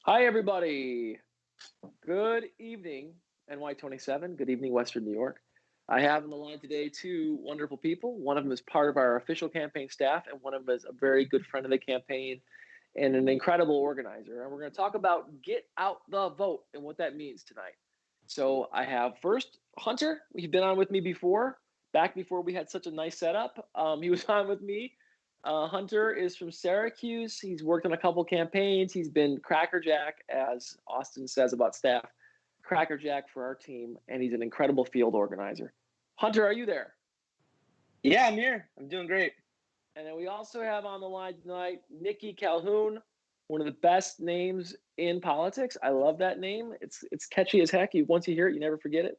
Hi, everybody. Good evening, NY27. Good evening, Western New York. I have on the line today two wonderful people. One of them is part of our official campaign staff, and one of them is a very good friend of the campaign and an incredible organizer. And we're going to talk about get out the vote and what that means tonight. So I have first Hunter. He's been on with me before, back before we had such a nice setup. He was on with me. Hunter is from Syracuse. He's worked on a couple campaigns. He's been crackerjack, as Austin says about staff, crackerjack for our team, and he's an incredible field organizer. Hunter, are you there? Yeah, I'm here. I'm doing great. And then we also have on the line tonight Nikki Calhoun, one of the best names in politics. I love that name. It's catchy as heck. Once you hear it, you never forget it.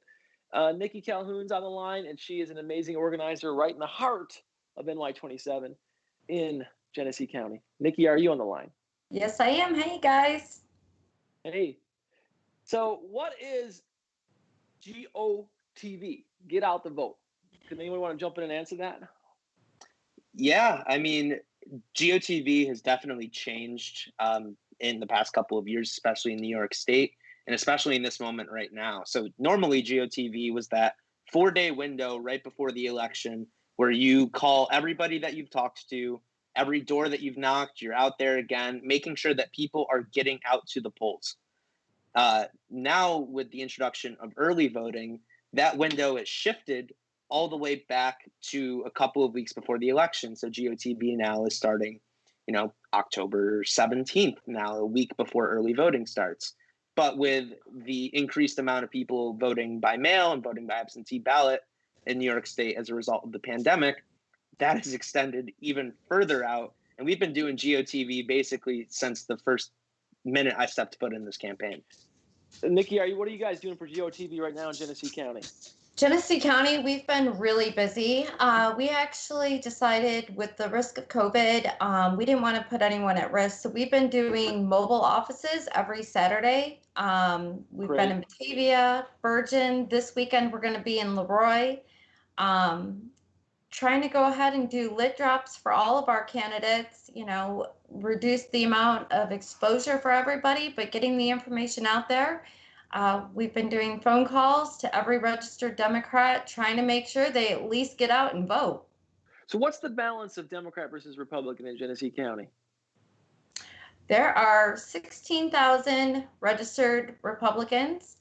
Nikki Calhoun's on the line, and she is an amazing organizer right in the heart of NY27 in Genesee County. Nikki, are you on the line? Yes, I am. Hey, guys. Hey. So what is GOTV? Get out the vote. Can anyone want to jump in and answer that? Yeah, I mean, GOTV has definitely changed in the past couple of years, especially in New York State, and especially in this moment right now. So normally GOTV was that 4-day window right before the election where you call everybody that you've talked to, every door that you've knocked, you're out there again, making sure that people are getting out to the polls. Now, with the introduction of early voting, that window is shifted all the way back to a couple of weeks before the election. So GOTV now is starting, October 17th, now a week before early voting starts. But with the increased amount of people voting by mail and voting by absentee ballot in New York State as a result of the pandemic, that is extended even further out. And we've been doing GOTV basically since the first minute I stepped foot in this campaign. Nikki, what are you guys doing for GOTV right now in Genesee County? Genesee County, we've been really busy. We actually decided with the risk of COVID, we didn't want to put anyone at risk. So we've been doing mobile offices every Saturday. We've Great. been in Batavia, Bergen. This weekend, we're going to be in Leroy. Trying to go ahead and do lit drops for all of our candidates, reduce the amount of exposure for everybody, but getting the information out there. We've been doing phone calls to every registered Democrat, trying to make sure they at least get out and vote. So what's the balance of Democrat versus Republican in Genesee County? There are 16,000 registered Republicans,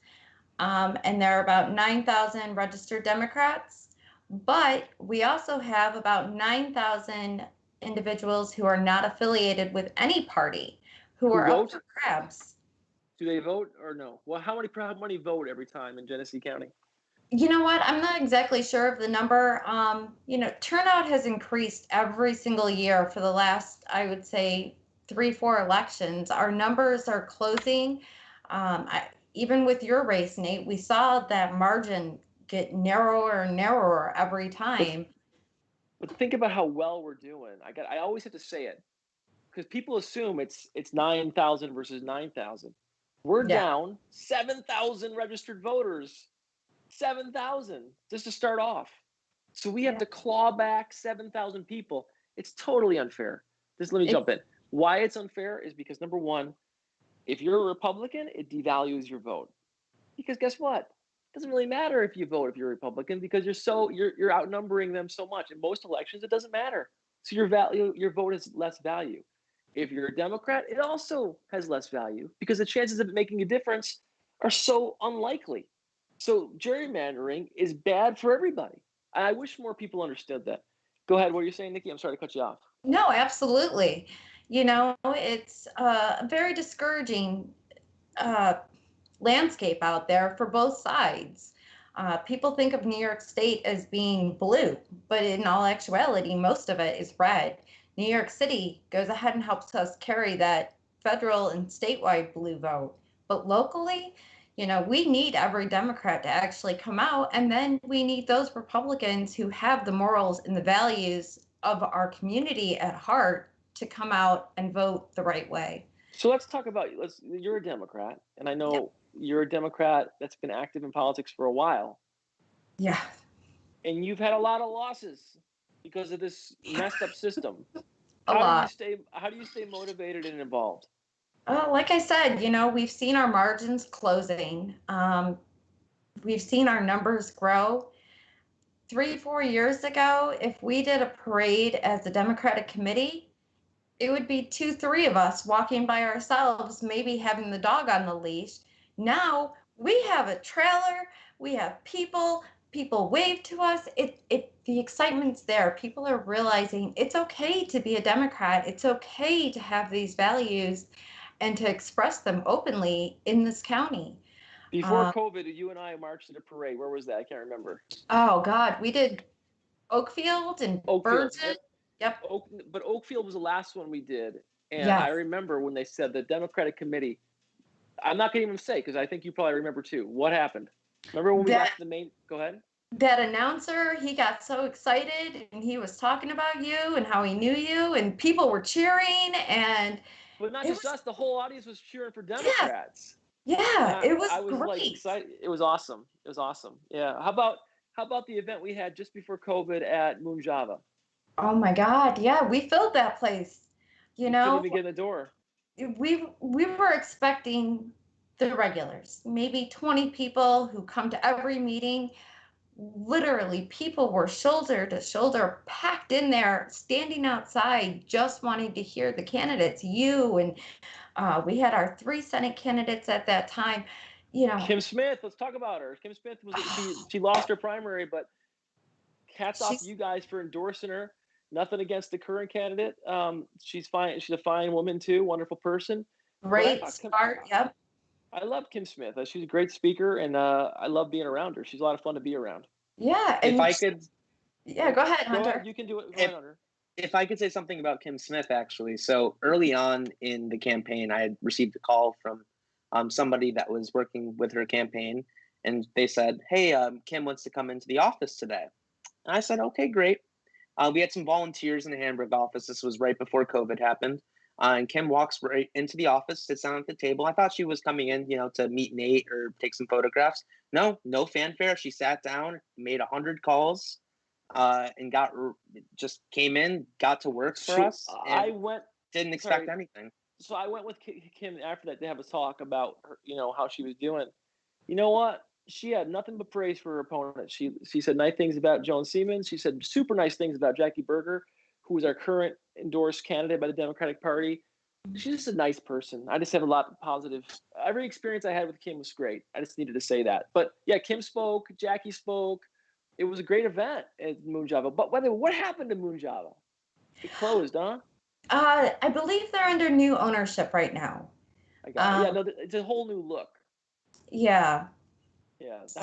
and there are about 9,000 registered Democrats. But we also have about 9,000 individuals who are not affiliated with any party who are vote? up for grabs. Do they vote or no? Well, how many vote every time in Genesee County? You know what? I'm not exactly sure of the number. Turnout has increased every single year for the last, I would say, 3-4 elections. Our numbers are closing. Even with your race, Nate, we saw that margin get narrower and narrower every time. But think about how well we're doing. I always have to say it because people assume it's 9,000 versus 9,000. We're down 7,000 registered voters. 7,000 just to start off. So we have to claw back 7,000 people. It's totally unfair. Just let me jump in. Why it's unfair is because, number one, if you're a Republican, it devalues your vote. Because guess what? It doesn't really matter if you vote if you're a Republican because you're outnumbering them so much. In most elections, it doesn't matter. So your vote has less value. If you're a Democrat, it also has less value because the chances of it making a difference are so unlikely. So gerrymandering is bad for everybody. I wish more people understood that. Go ahead. What are you saying, Nikki? I'm sorry to cut you off. No, absolutely. It's a very discouraging landscape out there for both sides. People think of New York State as being blue, but in all actuality, most of it is red. New York City goes ahead and helps us carry that federal and statewide blue vote. But locally, we need every Democrat to actually come out, and then we need those Republicans who have the morals and the values of our community at heart to come out and vote the right way. So let's talk about, you're a Democrat, and I know you're a Democrat that's been active in politics for a while. Yeah. And you've had a lot of losses because of this messed up system. How do you stay motivated and involved? Like I said, we've seen our margins closing. We've seen our numbers grow. 3, 4 years ago, if we did a parade as a Democratic committee, it would be 2, 3 of us walking by ourselves, maybe having the dog on the leash. Now we have a trailer, we have people wave to us. The excitement's there. People are realizing it's okay to be a Democrat. It's okay to have these values and to express them openly in this county. Before COVID, you and I marched at a parade. Where was that? I can't remember. Oh God, we did Oakfield and Oakfield. Virgin. Yep. But Oakfield was the last one we did. And Yes. I remember when they said the Democratic committee, I'm not going to even say, because I think you probably remember too. What happened? Remember when we got to the main, go ahead. That announcer, he got so excited and he was talking about you and how he knew you and people were cheering but not just us, the whole audience was cheering for Democrats. Yeah, it was I was great. like excited. It was awesome. It was awesome. Yeah. How about the event we had just before COVID at Moon Java? Oh my God. Yeah, we filled that place. You couldn't even get in the door. We were expecting the regulars, maybe 20 people who come to every meeting. Literally, people were shoulder to shoulder packed in there, standing outside, just wanting to hear the candidates. You and we had our 3 Senate candidates at that time. Kim Smith, let's talk about her. Kim Smith she lost her primary, but hats off to you guys for endorsing her. Nothing against the current candidate. She's fine. She's a fine woman too. Wonderful person. Great start. Yep. I love Kim Smith. She's a great speaker, and I love being around her. She's a lot of fun to be around. Yeah. If I could. Yeah, go ahead, Hunter. Go ahead. You can do it. Go ahead, Hunter. If I could say something about Kim Smith, actually. So early on in the campaign, I had received a call from somebody that was working with her campaign, and they said, "Hey, Kim wants to come into the office today." And I said, "Okay, great." We had some volunteers in the Hamburg office. This was right before COVID happened. And Kim walks right into the office, sits down at the table. I thought she was coming in, to meet Nate or take some photographs. No fanfare. She sat down, made 100 calls, and just came in, got to work for us. Didn't expect anything. So I went with Kim after that to have a talk about her, how she was doing. You know what? She had nothing but praise for her opponent. She said nice things about Joan Siemens. She said super nice things about Jackie Berger, who is our current endorsed candidate by the Democratic Party. She's just a nice person. I just have a lot of positive. Every experience I had with Kim was great. I just needed to say that. But yeah, Kim spoke. Jackie spoke. It was a great event at Moon Java. But by the way, what happened to Moon Java? It closed, huh? I believe they're under new ownership right now. I got it. Yeah, no, it's a whole new look. Yeah. Yeah, the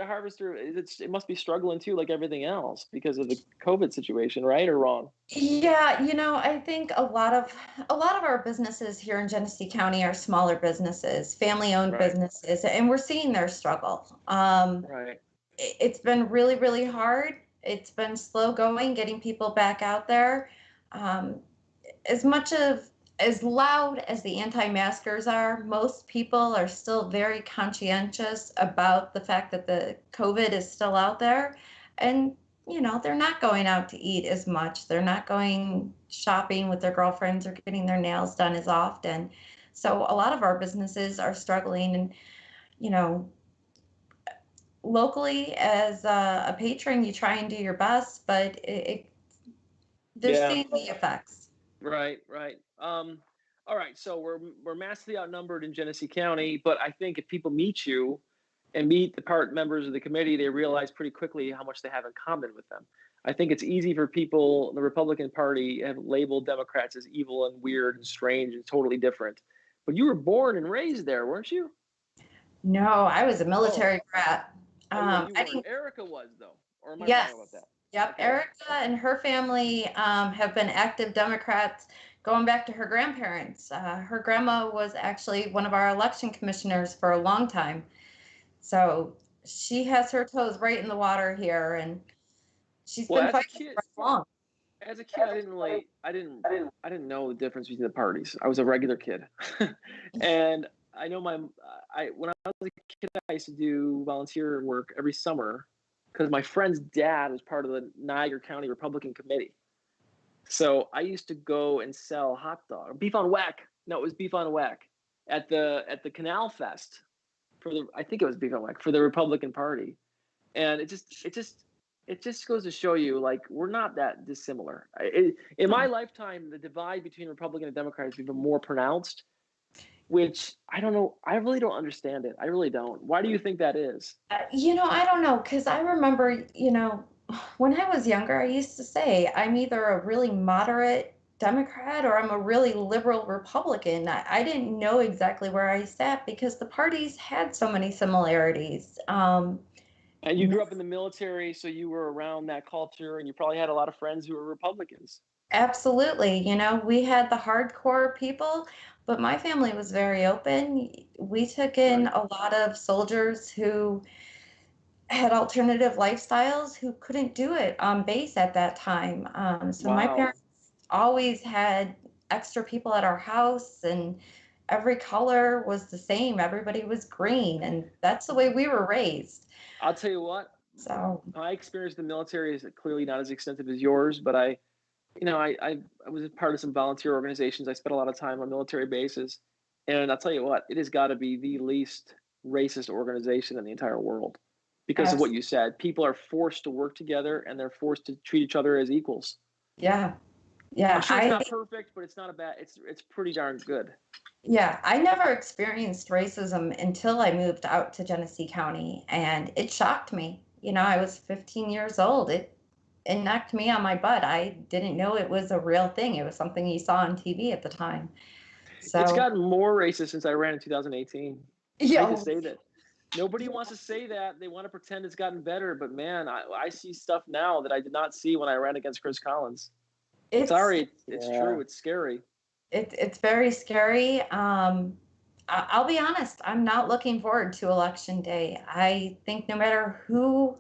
Harvester, it must be struggling too, like everything else, because of the COVID situation, right or wrong? Yeah, I think a lot of our businesses here in Genesee County are smaller businesses, family-owned businesses, and we're seeing their struggle. Right. It's been really, really hard. It's been slow going, getting people back out there. As loud as the anti-maskers are, most people are still very conscientious about the fact that the COVID is still out there. And, they're not going out to eat as much. They're not going shopping with their girlfriends or getting their nails done as often. So a lot of our businesses are struggling. And, locally, as a patron, you try and do your best, but they're seeing the effects. Right. All right. So we're massively outnumbered in Genesee County, but I think if people meet you and meet the members of the committee, they realize pretty quickly how much they have in common with them. I think it's easy for people, the Republican Party have labeled Democrats as evil and weird and strange and totally different. But you were born and raised there, weren't you? No, I was a military brat. Erica was, though. Or am I wrong about that? Yep. Okay. Erica and her family have been active Democrats going back to her grandparents. Her grandma was actually one of our election commissioners for a long time. So she has her toes right in the water here, and she's been fighting for long. As a kid, I didn't know the difference between the parties. I was a regular kid, and I know when I was a kid, I used to do volunteer work every summer because my friend's dad was part of the Niagara County Republican Committee. So I used to go and sell hot dog, beef on whack, No, it was Beef on Whack at the Canal Fest I think it was Beef on Whack for the Republican Party, and it just goes to show you, like, we're not that dissimilar. In my lifetime, the divide between Republican and Democrat is even more pronounced, which I don't know. I really don't understand it. I really don't. Why do you think that is? I don't know, because I remember, when I was younger, I used to say I'm either a really moderate Democrat or I'm a really liberal Republican. I didn't know exactly where I sat because the parties had so many similarities. And you grew up in the military, so you were around that culture, and you probably had a lot of friends who were Republicans. Absolutely. We had the hardcore people, but my family was very open. We took in Right. a lot of soldiers who had alternative lifestyles who couldn't do it on base at that time. So my Wow. parents always had extra people at our house, and every color was the same. Everybody was green, and that's the way we were raised. I'll tell you what, So my experience in the military is clearly not as extensive as yours, but I was a part of some volunteer organizations. I spent a lot of time on military bases, and I'll tell you what, it has got to be the least racist organization in the entire world because of what you said. People are forced to work together, and they're forced to treat each other as equals. yeah, I'm sure it's not perfect, but it's not a bad. It's pretty darn good. Yeah, I never experienced racism until I moved out to Genesee County, and it shocked me. I was 15 years old. It knocked me on my butt. I didn't know it was a real thing. It was something you saw on TV at the time. So It's gotten more racist since I ran in 2018. I hate to say that. Nobody wants to say that. They want to pretend it's gotten better, but man, I see stuff now that I did not see when I ran against Chris Collins. Sorry, it's true. It's scary. It's very scary. I'll be honest, I'm not looking forward to Election Day. I think no matter who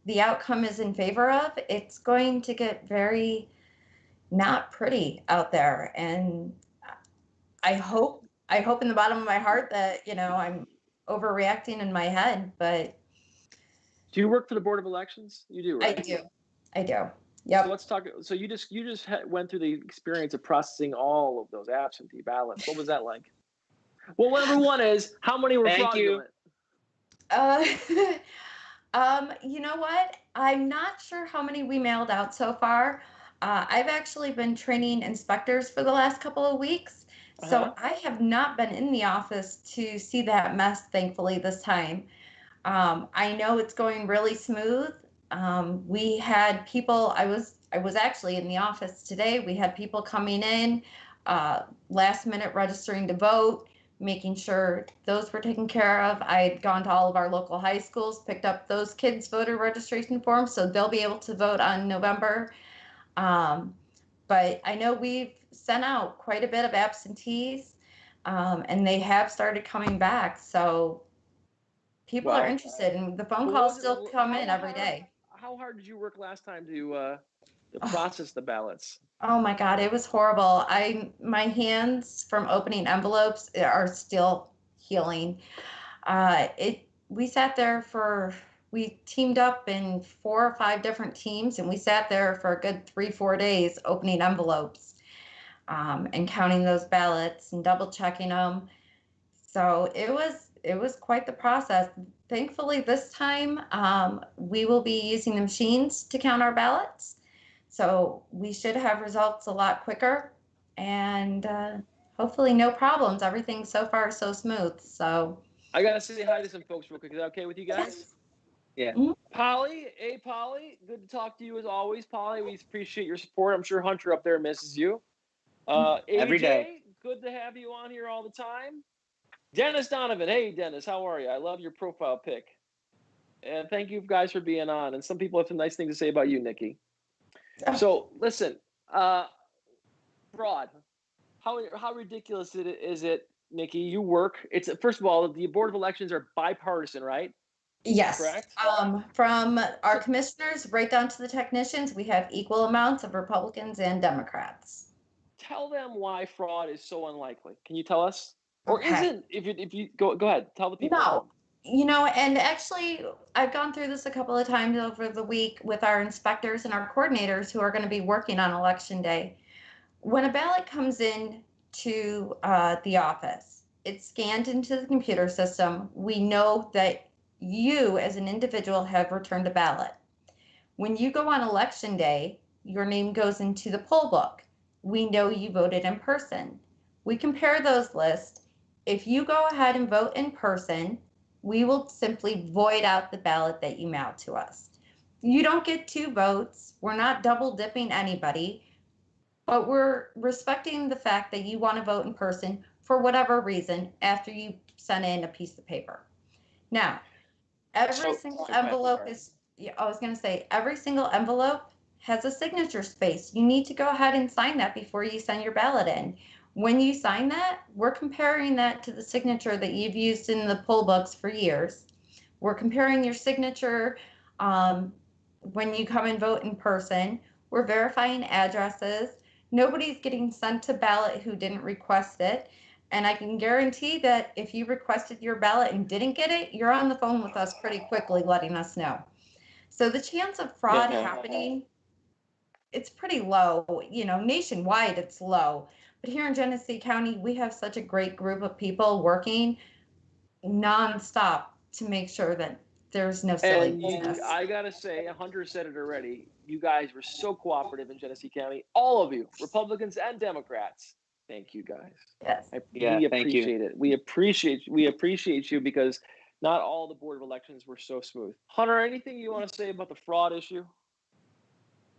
the outcome is in favor of, it's going to get very not pretty out there. And I hope in the bottom of my heart that, I'm overreacting in my head, but. Do you work for the Board of Elections? You do, right? I do. Yep. So let's talk. So you just went through the experience of processing all of those absentee ballots. What was that like? Well, number one is, how many were fraudulent? You know what? I'm not sure how many we mailed out so far. I've actually been training inspectors for the last couple of weeks, so I have not been in the office to see that mess, thankfully, this time. I know it's going really smooth. We had people, I was actually in the office today. We had people coming in, last minute registering to vote, making sure those were taken care of. I had gone to all of our local high schools, picked up those kids' voter registration forms, so they'll be able to vote on November. But I know we've sent out quite a bit of absentees, and they have started coming back. So people are interested, and the phone calls still come in every day. How hard did you work last time to process the ballots? Oh my God, it was horrible. My hands from opening envelopes are still healing. We sat there we teamed up in 4 or 5 different teams, and we sat there for a good 3-4 days opening envelopes, and counting those ballots and double checking them. So it was quite the process. Thankfully, this time we will be using the machines to count our ballots. So we should have results a lot quicker, and hopefully no problems. Everything's so far so smooth. So I gotta say hi to some folks real quick. Is that okay with you guys? Yeah. Mm-hmm. Polly, hey Polly, good to talk to you as always, Polly. We appreciate your support. I'm sure Hunter up there misses you. Every AJ, day. good to have you on here all the time. Dennis Donovan, hey Dennis, how are you? I love your profile pic. And thank you guys for being on. And some people have some nice things to say about you, Nikki. So listen, fraud. How ridiculous is it, Nikki? You work. It's first of all, the Board of Elections are bipartisan, right? Yes. Correct. From our commissioners right down to the technicians, we have equal amounts of Republicans and Democrats. Tell them why fraud is so unlikely. Can you tell us? Or Okay. isn't? If you go ahead, tell the people. No, and actually, I've gone through this a couple of times over the week with our inspectors and our coordinators who are going to be working on Election Day. When a ballot comes in to the office. It's scanned into the computer system. We know that you as an individual have returned a ballot. When you go on election day, your name goes into the poll book. We know you voted in person. We compare those lists. If you go ahead and vote in person, we will simply void out the ballot that you mailed to us. You don't get 2 votes. We're not double dipping anybody, but we're respecting the fact that you want to vote in person for whatever reason after you sent in a piece of paper. Now, every single envelope is, I was going to say, every single envelope has a signature space. You need to go ahead and sign that before you send your ballot in. When you sign that, we're comparing that to the signature that you've used in the poll books for years. We're comparing your signature when you come and vote in person. We're verifying addresses. Nobody's getting sent to ballot who didn't request it. And I can guarantee that if you requested your ballot and didn't get it, you're on the phone with us pretty quickly letting us know. So the chance of fraud happening, it's pretty low. Nationwide, it's low. But here in Genesee County, we have such a great group of people working nonstop to make sure that there's no silly business. I got to say, Hunter said it already. You guys were so cooperative in Genesee County. All of you, Republicans and Democrats. Thank you, guys. Yes. We appreciate it. We appreciate you because not all the Board of Elections were so smooth. Hunter, anything you want to say about the fraud issue?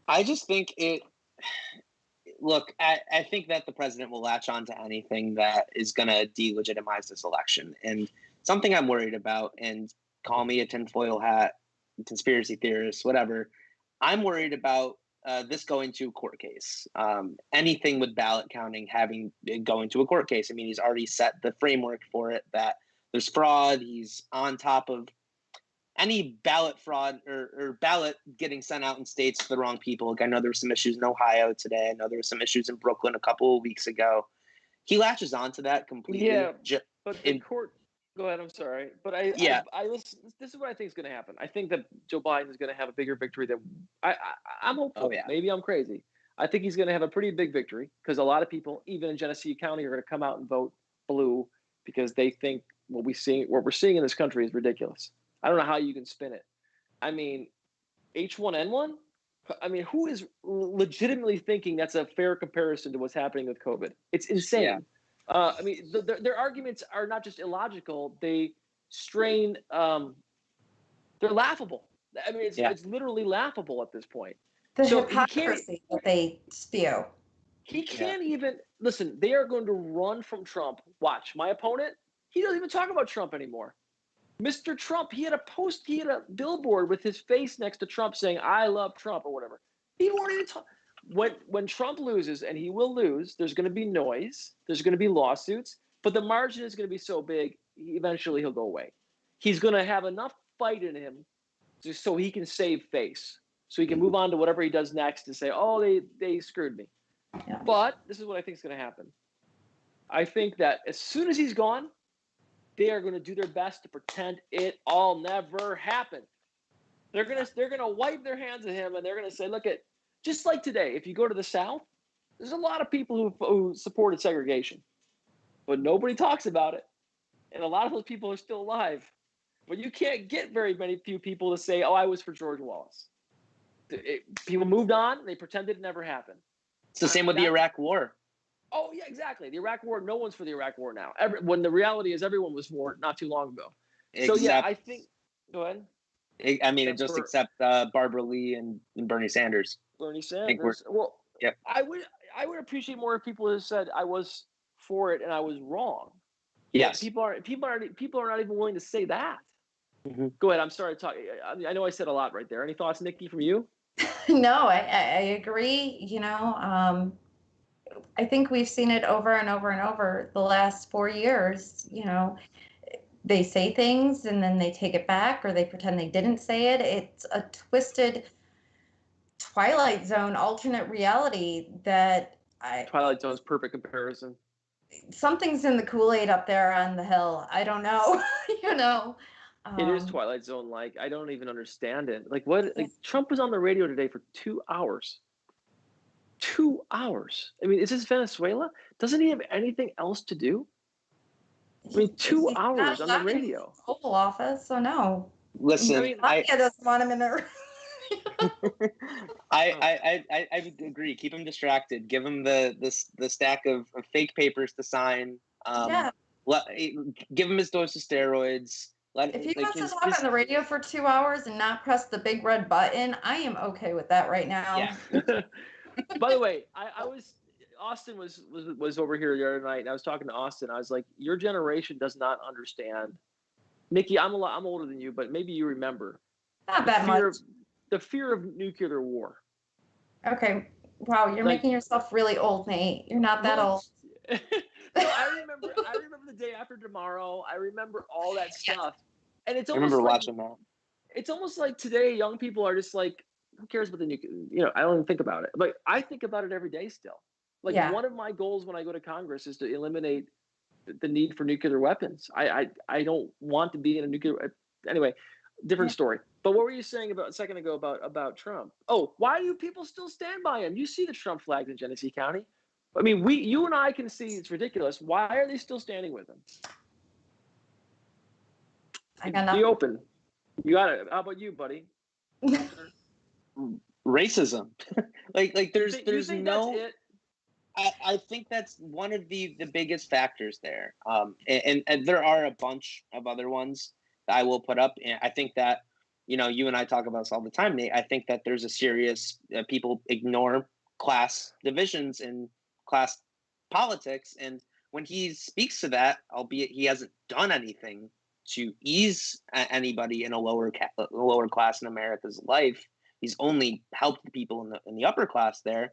I just think look, I think that the president will latch on to anything that is going to delegitimize this election. And something I'm worried about, and call me a tinfoil hat, conspiracy theorist, whatever, I'm worried about this going to a court case. Anything with ballot counting going to a court case. I mean, he's already set the framework for it, that there's fraud. He's on top of any ballot fraud or ballot getting sent out in states to the wrong people. Like, I know there were some issues in Ohio today. I know there were some issues in Brooklyn a couple of weeks ago. He latches onto that completely. Yeah, but the court. Go ahead. I'm sorry, but I listen. This is what I think is going to happen. I think that Joe Biden is going to have a bigger victory than I'm hopeful. Oh, yeah. Maybe I'm crazy. I think he's going to have a pretty big victory because a lot of people, even in Genesee County, are going to come out and vote blue because they think what we're seeing in this country is ridiculous. I don't know how you can spin it. I mean, H1N1. I mean, who is legitimately thinking that's a fair comparison to what's happening with COVID? It's insane. Yeah. I mean, their arguments are not just illogical; they strain. They're laughable. I mean, it's literally laughable at this point. The hypocrisy that they spew. He can't even listen. They are going to run from Trump. Watch my opponent. He doesn't even talk about Trump anymore. Mr. Trump. He had a billboard with his face next to Trump saying, "I love Trump" or whatever. He won't even talk. When Trump loses, and he will lose, there's going to be noise, there's going to be lawsuits, but the margin is going to be so big, eventually he'll go away. He's going to have enough fight in him just so he can save face, so he can move on to whatever he does next and say, "Oh, they screwed me." Yeah. But this is what I think is going to happen. I think that as soon as he's gone, they are going to do their best to pretend it all never happened. They're going to wipe their hands at him, and they're going to say, "Look at." Just like today, if you go to the South, there's a lot of people who supported segregation, but nobody talks about it. And a lot of those people are still alive. But you can't get few people to say, "Oh, I was for George Wallace." People moved on. They pretended it never happened. It's the same with the Iraq War. Oh, yeah, exactly. The Iraq War, no one's for the Iraq War now. When the reality is everyone was for it not too long ago. So, yeah, I think – go ahead. I mean, except Barbara Lee and Bernie Sanders. Bernie Sanders. Well, yep. I would appreciate more if people had said I was for it and I was wrong. Yes. People are not even willing to say that. Mm-hmm. Go ahead. I'm sorry to talk. I know I said a lot right there. Any thoughts, Nikki, from you? No, I agree. I think we've seen it over and over and over the last 4 years. They say things and then they take it back, or they pretend they didn't say it. It's a twisted Twilight Zone alternate reality that Twilight Zone's perfect comparison. Something's in the Kool-Aid up there on the hill. I don't know. It is Twilight Zone like. I don't even understand it. Like what? Like Trump was on the radio today for 2 hours. 2 hours. I mean, is this Venezuela? Doesn't he have anything else to do? I mean, 2 He's hours not on the allowed in radio. the Oval Office, so no. Listen, I mean, Mafia doesn't want him in there. I would agree. Keep him distracted. Give him the stack of fake papers to sign. Yeah. Give him his dose of steroids. If he wants to talk on the radio for 2 hours and not press the big red button, I am okay with that right now. Yeah. By the way, Austin was over here the other night, and I was talking to Austin. I was like, your generation does not understand. Nikki, I'm older than you, but maybe you remember. Not that much. The fear of nuclear war. Okay. Wow, you're making yourself really old, Nate. You're not that old. No, I remember the day after tomorrow. I remember all that stuff. And it's almost watching that. It's almost like today young people are just like, who cares about the nuclear? I don't even think about it. But I think about it every day still. One of my goals when I go to Congress is to eliminate the need for nuclear weapons. I don't want to be in a nuclear. Anyway, different story. But what were you saying a second ago about Trump? Oh, why do people still stand by him? You see the Trump flags in Genesee County. I mean, you and I can see it's ridiculous. Why are they still standing with him? I got nothing. Be open. You got it. How about you, buddy? Racism. there's no. That's it? I think that's one of the biggest factors there. And there are a bunch of other ones that I will put up. And I think that, you and I talk about this all the time, Nate. I think that there's a serious people ignore class divisions and class politics. And when he speaks to that, albeit he hasn't done anything to ease anybody in a lower class in America's life, he's only helped the people in the upper class there.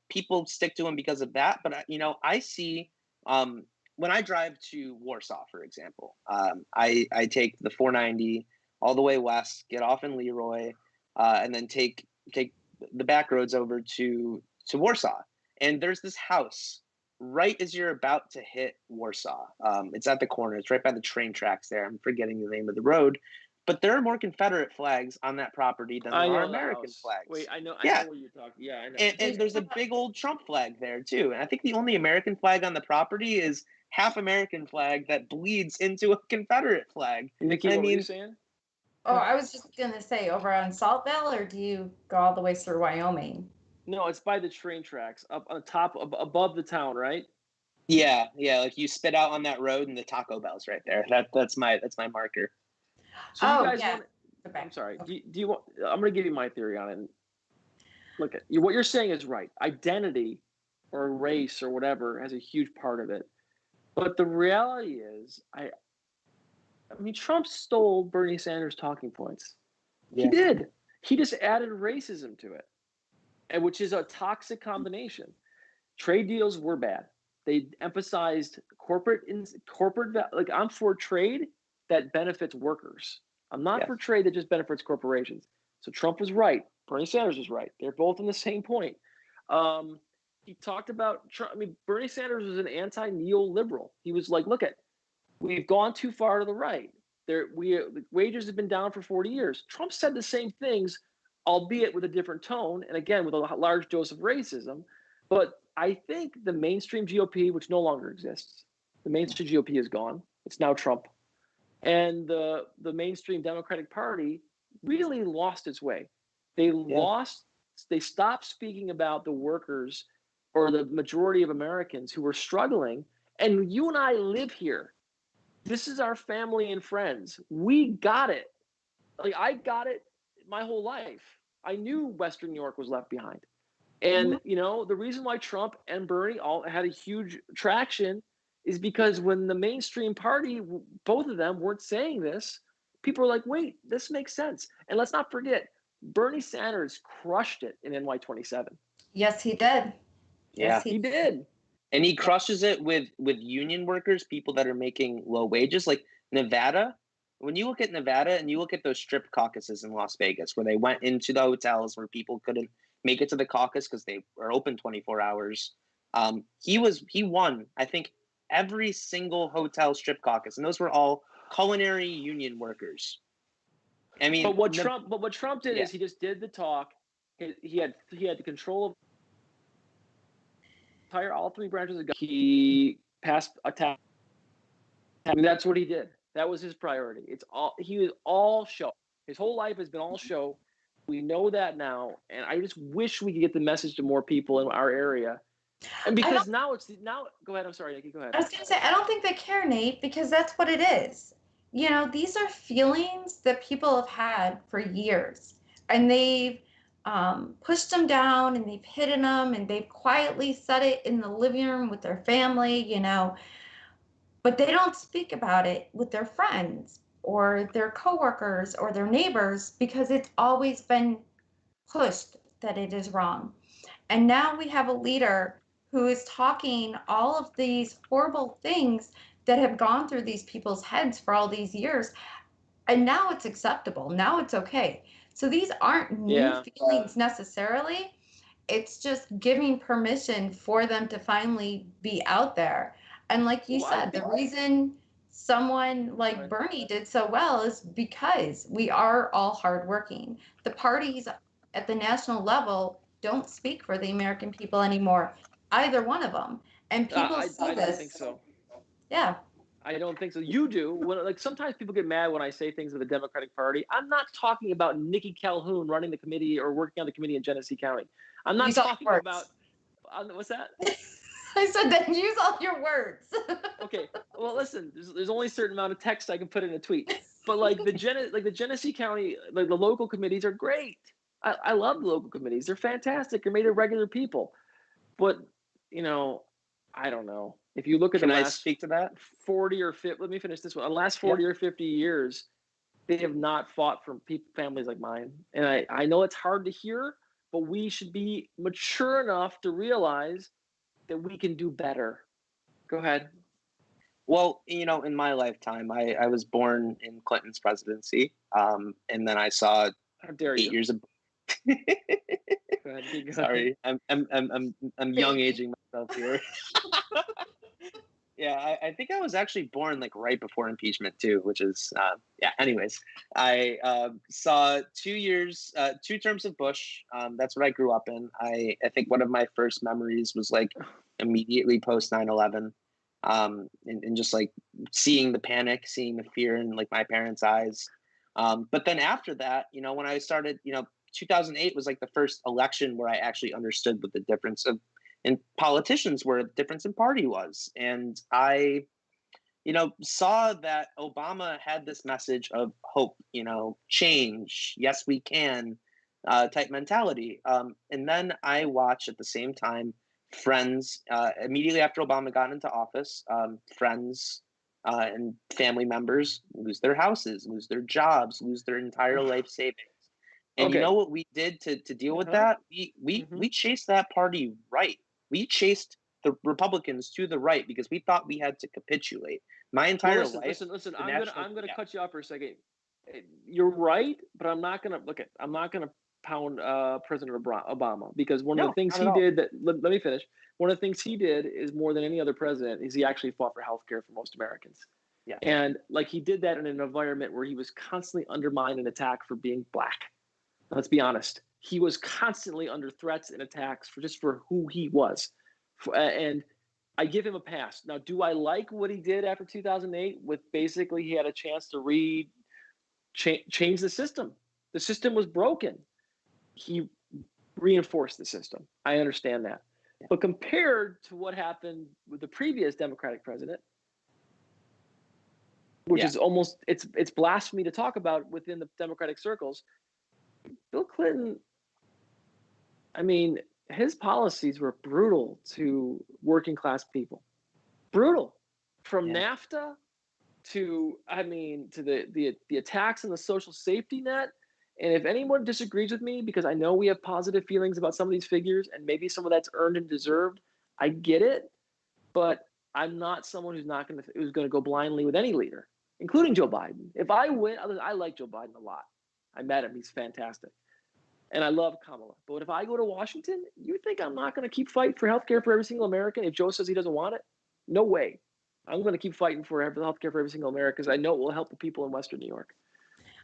People stick to him because of that. But, I see when I drive to Warsaw, for example, I take the 490 all the way west, get off in Leroy, and then take the back roads over to Warsaw. And there's this house right as you're about to hit Warsaw. It's at the corner. It's right by the train tracks there. I'm forgetting the name of the road. But there are more Confederate flags on that property than there are American flags. Wait, I know what you're talking. Yeah, I know. And there's a big old Trump flag there too. And I think the only American flag on the property is half American flag that bleeds into a Confederate flag. Nikki, what were you saying? Oh, I was just gonna say, over on Saltville, or do you go all the way through Wyoming? No, it's by the train tracks, up on top, above the town, right? Yeah. Like you spit out on that road, and the Taco Bell's right there. That's my marker. So you guys I'm sorry. Okay. Do you want? I'm going to give you my theory on it. Look at what you're saying is right. Identity, or race, or whatever, has a huge part of it. But the reality is, I mean, Trump stole Bernie Sanders' talking points. Yeah. He did. He just added racism to it, and which is a toxic combination. Trade deals were bad. They emphasized corporate. Like, I'm for trade that benefits workers. I'm not for trade that just benefits corporations. So Trump was right. Bernie Sanders was right. They're both on the same point. He talked about Trump. I mean, Bernie Sanders was an anti-neoliberal. He was like, look, we've gone too far to the right. Wages have been down for 40 years. Trump said the same things, albeit with a different tone, and again, with a large dose of racism. But I think the mainstream GOP, which no longer exists, the mainstream GOP is gone. It's now Trump. And the mainstream Democratic Party really lost its way. They stopped speaking about the workers or the majority of Americans who were struggling. And you and I live here. This is our family and friends. We got it. Like, I got it my whole life. I knew Western New York was left behind. And, the reason why Trump and Bernie all had a huge traction is because when the mainstream party, both of them weren't saying this, people were like, wait, this makes sense. And let's not forget, Bernie Sanders crushed it in NY27. Yes, he did. Yeah, he did. And he crushes it with union workers, people that are making low wages. Like Nevada, when you look at Nevada and you look at those strip caucuses in Las Vegas, where they went into the hotels where people couldn't make it to the caucus because they were open 24 hours. He won, I think, every single hotel strip caucus, and those were all culinary union workers. I mean, but what Trump did is he just did the talk. He had the control of all three branches of government. He passed a tax. I mean, that's what he did. That was his priority. He was all show. His whole life has been all show. We know that now, and I just wish we could get the message to more people in our area. And because now go ahead. I'm sorry, Nikki. Go ahead. I was going to say, I don't think they care, Nate, because that's what it is. You know, these are feelings that people have had for years, and they've pushed them down, and they've hidden them, and they've quietly said it in the living room with their family, you know, but they don't speak about it with their friends or their coworkers or their neighbors because it's always been pushed that it is wrong. And now we have a leader who is talking all of these horrible things that have gone through these people's heads for all these years. And now it's acceptable. Now it's okay. So these aren't new feelings necessarily. It's just giving permission for them to finally be out there. And like you said, the reason someone like Bernie did so well is because we are all hardworking. The parties at the national level don't speak for the American people anymore, either one of them. And people see this. I don't think so. Yeah. I don't think so. You do. Like sometimes people get mad when I say things of the Democratic Party. I'm not talking about Nikki Calhoun running the committee or working on the committee in Genesee County. I'm not talking about what's that? I said that use all your words. Okay. Well, listen. There's only a certain amount of text I can put in a tweet. But like the Genesee County, like the local committees are great. I love the local committees. They're fantastic. They're made of regular people. But you know, I don't know. If you look at the last speak to that 40 or 50, let me finish this one. The last 40 or 50 years, they have not fought for families like mine. And I know it's hard to hear, but we should be mature enough to realize that we can do better. Go ahead. Well, you know, in my lifetime, I was born in Clinton's presidency, and then I saw How dare 8 you? years of. Go ahead. Sorry, I'm young aging myself here. Yeah, I think I was actually born like right before impeachment too, which is Anyways, I saw 2 terms of Bush. That's what I grew up in. I think one of my first memories was like immediately post 9/11, and just like seeing the panic, seeing the fear in like my parents' eyes. But then after that, you know, when I started, 2008 was like the first election where I actually understood what the difference of in politicians where the difference in party was. And I, saw that Obama had this message of hope, change, yes, we can type mentality. And then I watched at the same time friends, immediately after Obama got into office, friends and family members lose their houses, lose their jobs, lose their entire life savings. And you know what we did to deal with that? We chased that party right. We chased the Republicans to the right because we thought we had to capitulate. My entire life. Listen. I'm gonna cut you off for a second. You're right, but I'm not gonna pound President Obama because one of the things he did that let me finish. One of the things he did is more than any other president is he actually fought for health care for most Americans. Yeah. And like he did that in an environment where he was constantly undermined and attacked for being black. Let's be honest. He was constantly under threats and attacks for who he was. And I give him a pass. Now, do I like what he did after 2008 with basically he had a chance to change the system? The system was broken. He reinforced the system. I understand that. Yeah. But compared to what happened with the previous Democratic president, which is almost, it's blasphemy to talk about within the Democratic circles, Bill Clinton, I mean, his policies were brutal to working class people. Brutal. From NAFTA to the attacks on the social safety net. And if anyone disagrees with me, because I know we have positive feelings about some of these figures and maybe some of that's earned and deserved, I get it. But I'm not someone who's going to go blindly with any leader, including Joe Biden. If I win, I like Joe Biden a lot. I met him. He's fantastic. And I love Kamala. But if I go to Washington, you think I'm not going to keep fighting for healthcare for every single American if Joe says he doesn't want it? No way. I'm going to keep fighting for healthcare for every single American because I know it will help the people in Western New York.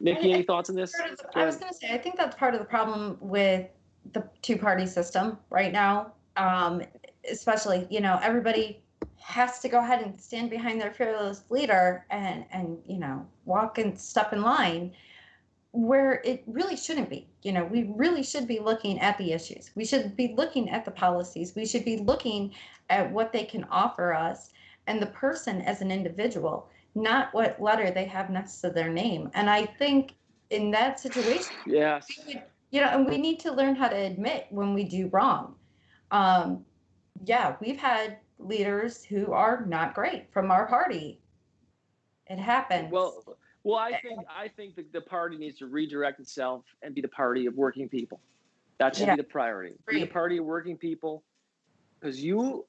Nikki, any thoughts on this? I was going to say, I think that's part of the problem with the two-party system right now. especially, everybody has to go ahead and stand behind their fearless leader and walk and step in line, where it really shouldn't be. We really should be looking at the issues. We should be looking at the policies. We should be looking at what they can offer us and the person as an individual, not what letter they have next to their name. And I think in that situation, yes, and we need to learn how to admit when we do wrong. We've had leaders who are not great from our party. It happens. Well, I think the party needs to redirect itself and be the party of working people. That should be the priority. Be the party of working people, because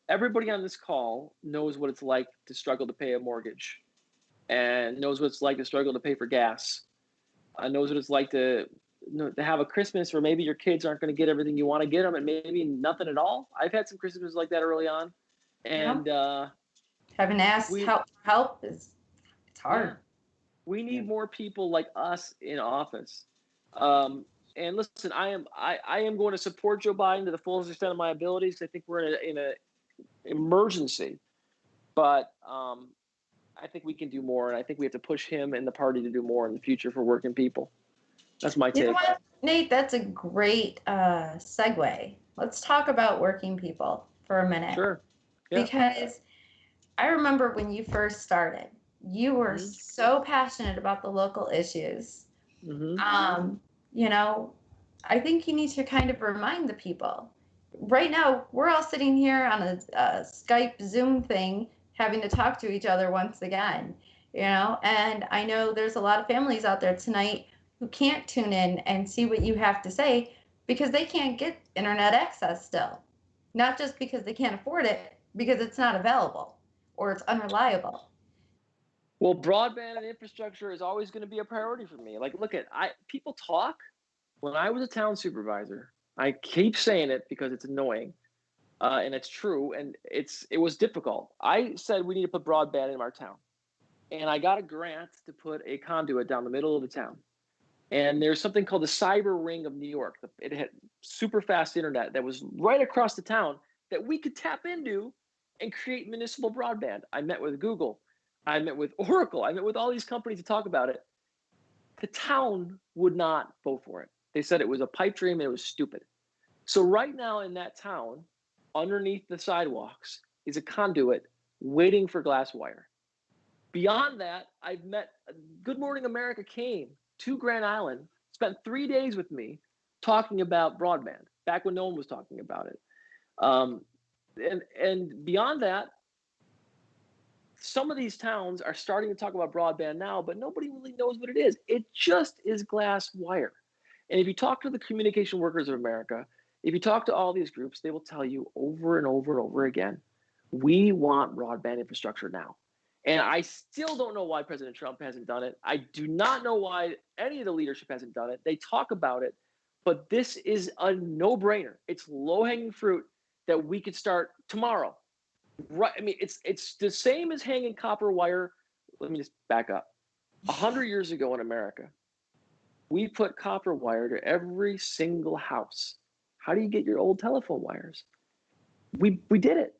everybody on this call knows what it's like to struggle to pay a mortgage, and knows what it's like to struggle to pay for gas, knows what it's like to have a Christmas where maybe your kids aren't going to get everything you want to get them, and maybe nothing at all. I've had some Christmases like that early on, and having asked help it's hard. Yeah. We need more people like us in office. And listen, I am going to support Joe Biden to the fullest extent of my abilities. I think we're in a emergency, but I think we can do more, and I think we have to push him and the party to do more in the future for working people. That's my take. You know what, Nate? That's a great segue. Let's talk about working people for a minute. Sure. Yeah. Because I remember when you first started, you were so passionate about the local issues. Mm-hmm. I think you need to kind of remind the people. Right now, we're all sitting here on a Skype Zoom thing, having to talk to each other once again, and I know there's a lot of families out there tonight who can't tune in and see what you have to say because they can't get internet access still. Not just because they can't afford it, because it's not available or it's unreliable. Well, broadband and infrastructure is always going to be a priority for me. Like, people talk. When I was a town supervisor, I keep saying it because it's annoying, and it's true, and it was difficult. I said we need to put broadband in our town, and I got a grant to put a conduit down the middle of the town. And there's something called the Cyber Ring of New York. It had super fast internet that was right across the town that we could tap into and create municipal broadband. I met with Google. I met with Oracle. I met with all these companies to talk about it. The town would not vote for it. They said it was a pipe dream and it was stupid. So right now in that town, underneath the sidewalks, is a conduit waiting for glass wire. Beyond that, I've met Good Morning America came to Grand Island, spent 3 days with me talking about broadband, back when no one was talking about it. And beyond that, some of these towns are starting to talk about broadband now, but nobody really knows what it is. It just is glass wire. And if you talk to the Communication Workers of America, if you talk to all these groups, they will tell you over and over and over again, we want broadband infrastructure now. And I still don't know why President Trump hasn't done it. I do not know why any of the leadership hasn't done it. They talk about it, but this is a no-brainer. It's low-hanging fruit that we could start tomorrow. Right? I mean, it's the same as hanging copper wire. Let me just back up. 100 years ago in America, we put copper wire to every single house. How do you get your old telephone wires? We did it.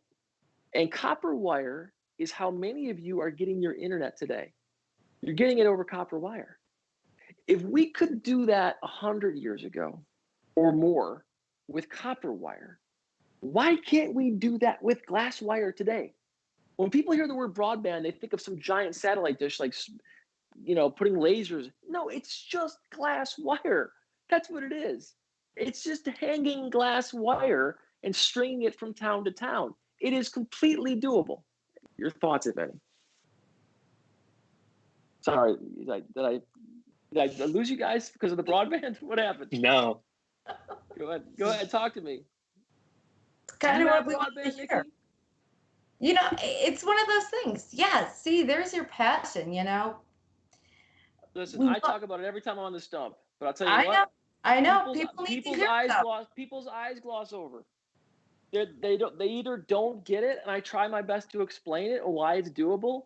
And copper wire is how many of you are getting your internet today. You're getting it over copper wire. If we could do that 100 years ago or more with copper wire, why can't we do that with glass wire today? When people hear the word broadband, they think of some giant satellite dish like, putting lasers. No, it's just glass wire. That's what it is. It's just hanging glass wire and stringing it from town to town. It is completely doable. Your thoughts, if any? Sorry, did I lose you guys because of the broadband? What happened? No. Go ahead, talk to me. It's kind of what we want to hear. It's one of those things. Yeah, see, there's your passion, Listen, I talk about it every time I'm on the stump, but I'll tell you what. I know. People's eyes gloss over. They either don't get it, and I try my best to explain it or why it's doable.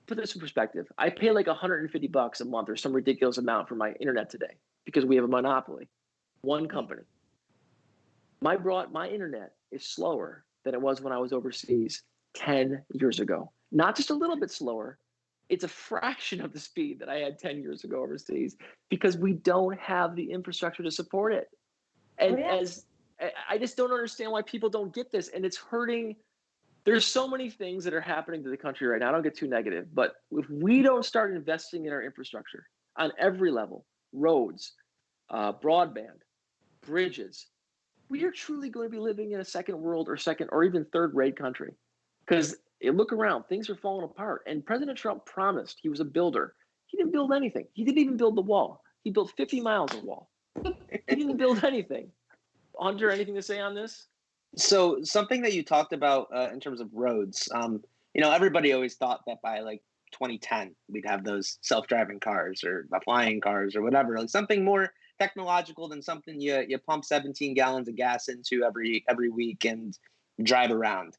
Put this in perspective. I pay like $150 a month or some ridiculous amount for my internet today because we have a monopoly, one company. My internet is slower than it was when I was overseas 10 years ago. Not just a little bit slower. It's a fraction of the speed that I had 10 years ago overseas because we don't have the infrastructure to support it. And I just don't understand why people don't get this. And it's hurting. There's so many things that are happening to the country right now. I don't get too negative, but if we don't start investing in our infrastructure on every level, roads, broadband, bridges, we are truly going to be living in a second world or even third rate country. Because look around, things are falling apart. And President Trump promised he was a builder. He didn't build anything. He didn't even build the wall. He built 50 miles of wall. He didn't build anything. Hunter, anything to say on this? So something that you talked about in terms of roads, everybody always thought that by like 2010 we'd have those self-driving cars or flying cars or whatever, like something more technological than something you pump 17 gallons of gas into every week and drive around.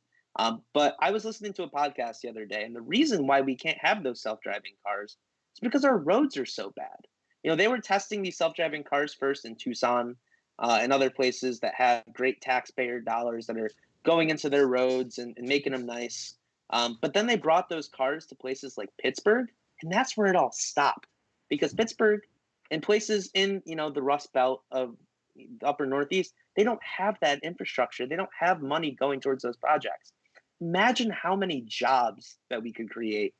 But I was listening to a podcast the other day, and the reason why we can't have those self-driving cars is because our roads are so bad. They were testing these self-driving cars first in Tucson and other places that have great taxpayer dollars that are going into their roads and making them nice. But then they brought those cars to places like Pittsburgh, and that's where it all stopped. Because Pittsburgh and places in, the Rust Belt of the upper Northeast, they don't have that infrastructure. They don't have money going towards those projects. Imagine how many jobs that we could create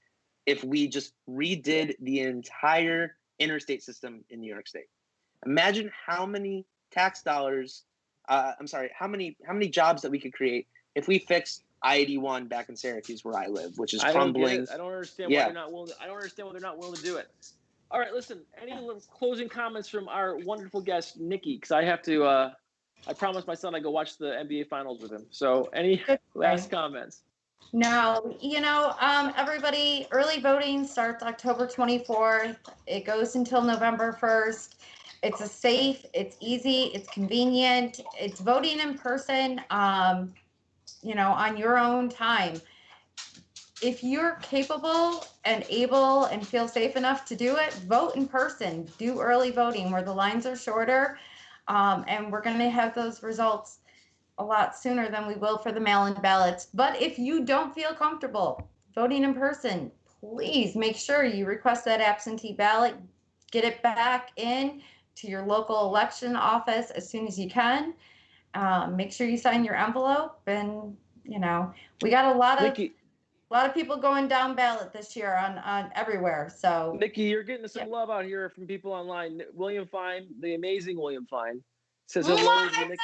if we just redid the entire interstate system in New York State. Imagine how many tax dollars, how many jobs that we could create if we fixed I-81 back in Syracuse where I live, which is crumbling. I don't understand why they're not willing to, I don't understand why they're not willing to do it. All right, listen, any closing comments from our wonderful guest, Nikki? Because I have to, I promised my son I'd go watch the NBA Finals with him. So any last comments? No, everybody, early voting starts October 24th. It goes until November 1st. It's safe, it's easy, it's convenient. It's voting in person, on your own time. If you're capable and able and feel safe enough to do it, vote in person. Do early voting where the lines are shorter, and we're going to have those results a lot sooner than we will for the mail-in ballots. But if you don't feel comfortable voting in person, please make sure you request that absentee ballot, get it back in to your local election office as soon as you can. Make sure you sign your envelope, and we got a lot of people going down ballot this year on everywhere. So Nikki, you're getting some love out here from people online. William Fine, the amazing William Fine, says hello to Nikki.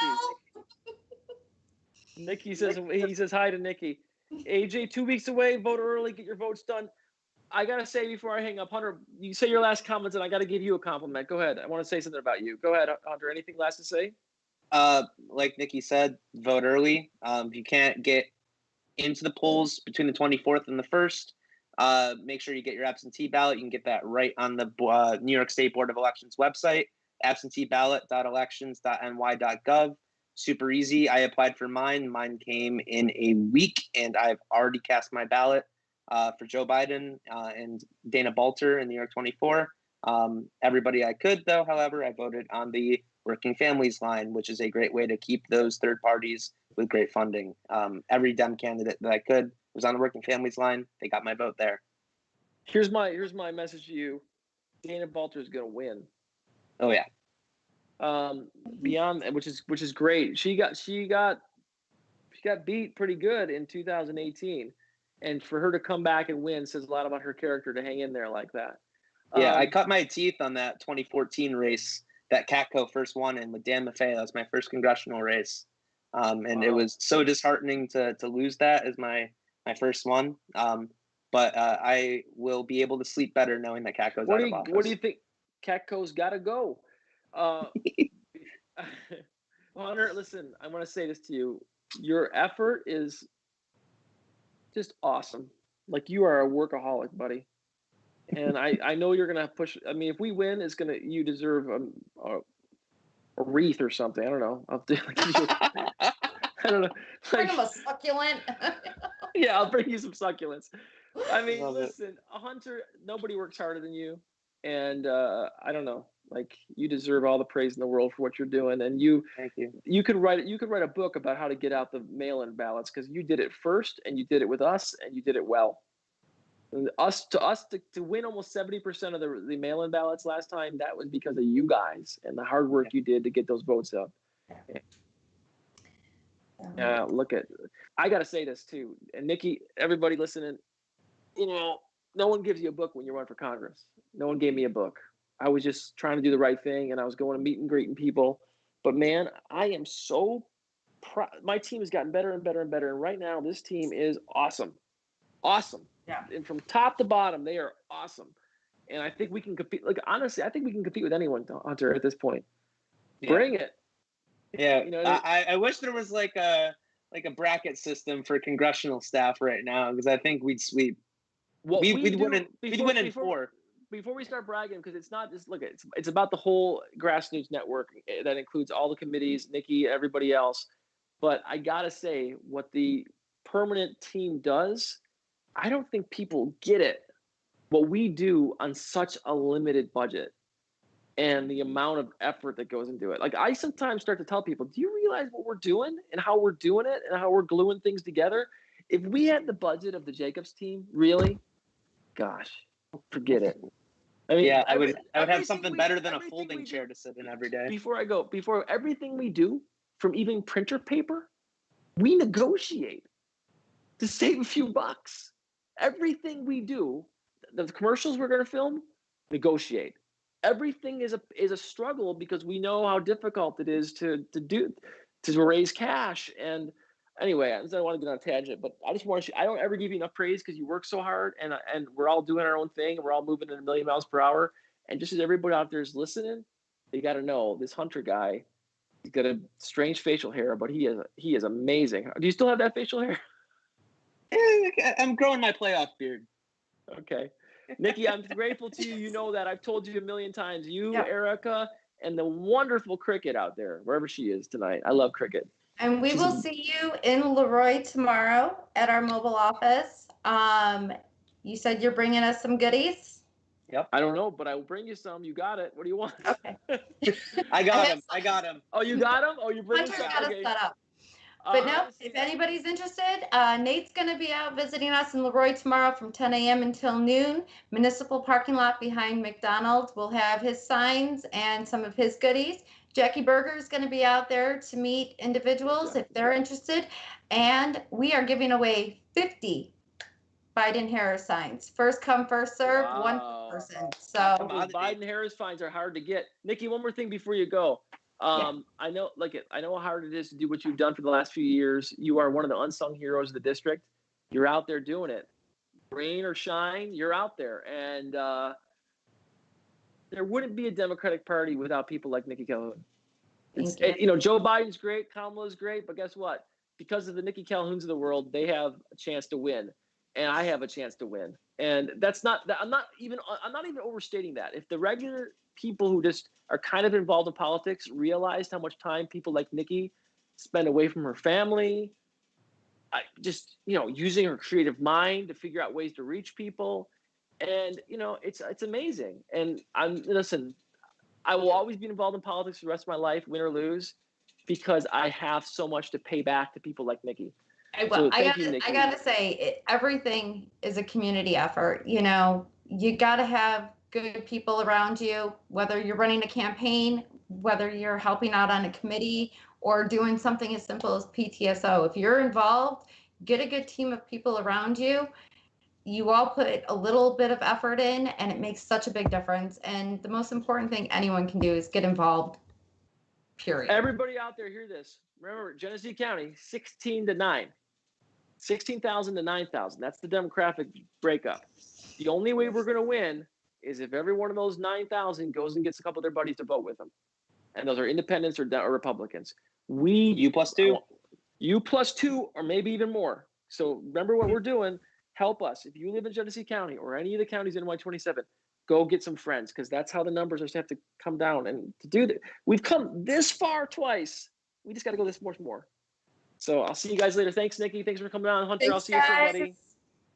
Nikki says he says hi to Nikki. AJ, 2 weeks away. Vote early. Get your votes done. I gotta say before I hang up, Hunter, you say your last comments, and I gotta give you a compliment. Go ahead. I want to say something about you. Go ahead, Hunter. Anything last to say? Like Nikki said, vote early. If you can't get into the polls between the 24th and the 1st, make sure you get your absentee ballot. You can get that right on the New York State Board of Elections website, absenteeballot.elections.ny.gov. Super easy. I applied for mine. Mine came in a week, and I've already cast my ballot for Joe Biden and Dana Balter in New York 24. Everybody I could, though, however, I voted on the Working Families line, which is a great way to keep those third parties with great funding. Every Dem candidate that I could was on the Working Families line. They got my vote there. Here's my message to you. Dana Balter is going to win. Oh yeah. Beyond, which is great. She got beat pretty good in 2018, and for her to come back and win says a lot about her character to hang in there like that. Yeah, I cut my teeth on that 2014 race that Catco first won in with Dan Maffei. That was my first congressional race, and It was so disheartening to lose that as my first one. But I will be able to sleep better knowing that Catco's out of office. What do you think? Catco's got to go. Hunter, listen, I want to say this to you. Your effort is just awesome. Like, you are a workaholic, buddy. And I know you're going to push. I mean, if we win, you deserve a wreath or something. I don't know. I don't know. Bring him a succulent. Yeah, I'll bring you some succulents. I mean, listen, Hunter, nobody works harder than you. And I don't know. Like, you deserve all the praise in the world for what you're doing. And you Thank you. you could write a book about how to get out the mail-in ballots, because you did it first, and you did it with us, and you did it well. And to win almost 70% of the mail-in ballots last time, that was because of you guys and the hard work you did to get those votes up. I got to say this too. And Nikki, everybody listening, no one gives you a book when you run for Congress. No one gave me a book. I was just trying to do the right thing, and I was going to meet and greeting people. But man, I am so proud. My team has gotten better and better and better. And right now, this team is awesome. Awesome. Yeah. And from top to bottom, they are awesome. And I think we can compete. Like, honestly, I think we can compete with anyone, Hunter, at this point. Yeah. Bring it. Yeah. I wish there was like a bracket system for congressional staff right now, because I think we'd sweep. We'd win in 4. Before we start bragging, because it's not just it's about the whole grassroots network that includes all the committees, Nikki, everybody else. But I gotta say, what the permanent team does, I don't think people get it. What we do on such a limited budget, and the amount of effort that goes into it. Like, I sometimes start to tell people, do you realize what we're doing and how we're doing it and how we're gluing things together? If we had the budget of the Jacobs team, really, gosh, forget it. I mean, yeah, I would have something better than a folding chair to sit in every day. Before everything we do, from even printer paper, we negotiate to save a few bucks. Everything we do, the commercials we're going to film, negotiate. Everything is a struggle, because we know how difficult it is to raise cash. And anyway, I don't want to get on a tangent, but I just want to. I don't ever give you enough praise, because you work so hard, and we're all doing our own thing, and we're all moving at a million miles per hour. And just as everybody out there is listening, they got to know this Hunter guy. He's got a strange facial hair, but he is amazing. Do you still have that facial hair? I'm growing my playoff beard. Okay. Nikki, I'm grateful to you. You know that. I've told you a million times. You, Yep. Erica, and the wonderful Cricket out there, wherever she is tonight. I love Cricket. And we will see you in Leroy tomorrow at our mobile office. You said you're bringing us some goodies? Yep. I don't know, but I will bring you some. You got it. What do you want? Okay. I got him. Oh, you got him? Oh, you bring Hunter some? got us set up. But no, if anybody's interested, Nate's going to be out visiting us in Leroy tomorrow from 10 a.m. until noon. Municipal parking lot behind McDonald's will have his signs and some of his goodies. Jackie Berger is going to be out there to meet individuals if they're interested. And we are giving away 50 Biden-Harris signs. First come, first serve, one person. So Biden-Harris signs are hard to get. Nikki, one more thing before you go. I know how hard it is to do what you've done for the last few years. You are one of the unsung heroes of the district. You're out there doing it. Rain or shine, you're out there. And there wouldn't be a Democratic Party without people like Nikki Calhoun. Joe Biden's great, Kamala's great, but guess what? Because of the Nikki Calhouns of the world, they have a chance to win, and I have a chance to win. And I'm not even overstating that. If the regular people who just are kind of involved in politics realized how much time people like Nikki spend away from her family, using her creative mind to figure out ways to reach people, and it's amazing. And I will always be involved in politics for the rest of my life, win or lose, because I have so much to pay back to people like Nikki. I gotta say, everything is a community effort. You gotta have good people around you, whether you're running a campaign, whether you're helping out on a committee, or doing something as simple as PTSO. If you're involved, get a good team of people around you. You all put a little bit of effort in, and it makes such a big difference. And the most important thing anyone can do is get involved, period. Everybody out there, hear this. Remember, Genesee County, 16-9. 16,000 to 9,000. That's the demographic breakup. The only way we're going to win is if every one of those 9,000 goes and gets a couple of their buddies to vote with them. And those are independents or Republicans. You plus two, or maybe even more. So remember what we're doing. Help us. If you live in Genesee County or any of the counties in Y27, go get some friends, because that's how the numbers are have to come down. And to do that, we've come this far twice. We just got to go this much more. So I'll see you guys later. Thanks, Nikki. Thanks for coming on. Hunter, I'll see you somebody.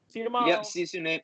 See you tomorrow. Yep, see you soon, Nate.